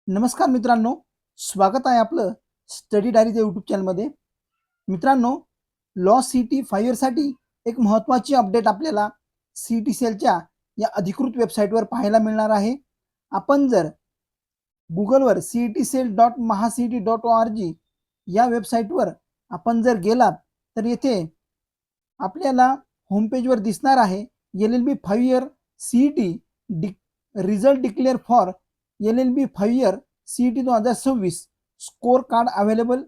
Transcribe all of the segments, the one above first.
नमस्कार मित्रांनो, स्वागत आहे आपलं स्टडी डायरीच्या यूट्यूब चॅनलमध्ये. मित्रांनो, लॉ सी-ई-टी 5 इयरसाठी एक महत्त्वाची अपडेट आपल्याला सी-ई-टी सेलच्या या अधिकृत वेबसाईटवर पाहायला मिळणार आहे. आपण जर गुगलवर CETcell.mahacet.org या वेबसाईटवर आपण जर गेलात तर येथे आपल्याला होमपेजवर दिसणार आहे LLB 5 year CET result declare for LLB 5 year CET 2026 score card available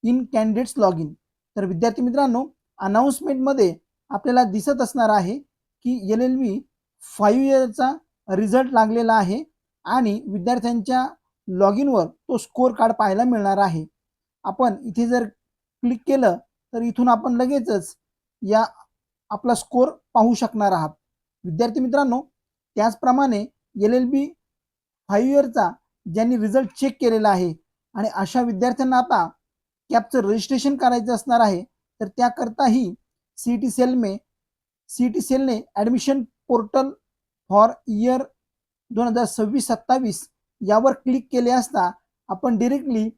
in candidates log in. तर विद्यार्थी मित्रांनो, अनाउन्समेंटमध्ये आपल्याला दिसत असणार आहे की LLB 5 इयरचा रिझल्ट लागलेला आहे आणि विद्यार्थ्यांच्या लॉग इनवर तो स्कोर कार्ड पाहायला मिळणार आहे. आपण इथे जर क्लिक केलं तर इथून आपण लगेचच या आपला स्कोर पाहू शकणार आहात. विद्यार्थी मित्रांनो, त्याचप्रमाणे LLB 5 इयरचा ज्यांनी रिझल्ट चेक केलेला आहे आणि अशा विद्यार्थ्यांना आता कॅपचं रजिस्ट्रेशन करायचं असणार आहे, तर त्याकरताही सीईटी सेलने ॲडमिशन पोर्टल फॉर इयर 2026-27 यावर क्लिक केले असता आपण डिरेक्टली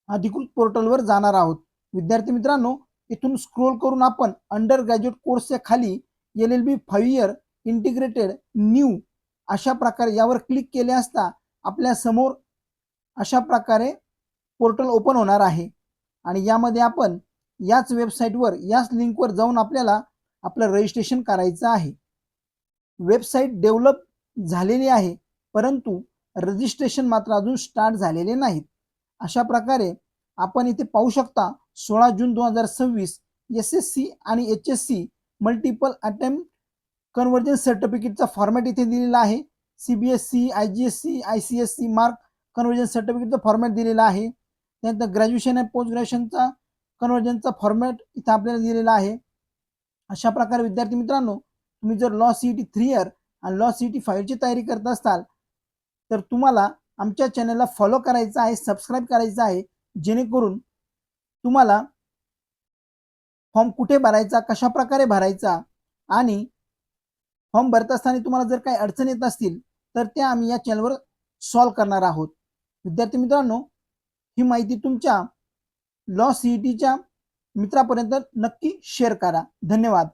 अधिकृत पोर्टलवर जाणार आहोत. विद्यार्थी मित्रांनो, इथून स्क्रोल करून आपण अंडर ग्रॅज्युएट कोर्सच्या खाली LLB 5 इयर इंटिग्रेटेड न्यू अशा प्रकारे यावर क्लिक केले असता आपल्या समोर अशा प्रकारे पोर्टल ओपन होणार आहे आणि यामध्ये आपण याच वेबसाईटवर याच लिंकवर जाऊन आपल्याला आपलं रजिस्ट्रेशन करायचं आहे. वेबसाईट डेव्हलप झालेली आहे, परंतु रजिस्ट्रेशन मात्र अजून स्टार्ट झालेले नाहीत. अशा प्रकारे आपण इथे पाहू शकता 16 जून 2026 SSC आणि HSC मल्टिपल अटेम्प्ट कन्व्हर्जन्स सर्टिफिकेटचा फॉर्मॅट इथे दिलेला आहे. CBSC, IGSC, ICSC mark convergence सर्टिफिकेटचा फॉर्मॅट दिलेला आहे. त्यानंतर ग्रॅज्युएशन आणि पोस्ट ग्रॅज्युएशनचा कन्व्हर्जनचा फॉर्मॅट इथे आपल्याला दिलेला आहे. अशा प्रकारे विद्यार्थी मित्रांनो, तुम्ही जर लॉ CET 3 इयर आणि लॉ CET 5 ची तयारी करत असाल तर तुम्हाला आमच्या चॅनलला फॉलो करायचं आहे, सबस्क्राईब करायचं आहे, जेणेकरून तुम्हाला फॉर्म कुठे भरायचा, कशा प्रकारे भरायचा आणि फॉर्म भरत असताना तुम्हाला जर काही अडचण येत असतील तर त्या आम्ही या चॅनलवर सॉल्व्ह करणार आहोत. विद्यार्थी मित्रांनो, ही माहिती तुमच्या लॉ CETच्या मित्रापर्यंत नक्की शेअर करा. धन्यवाद.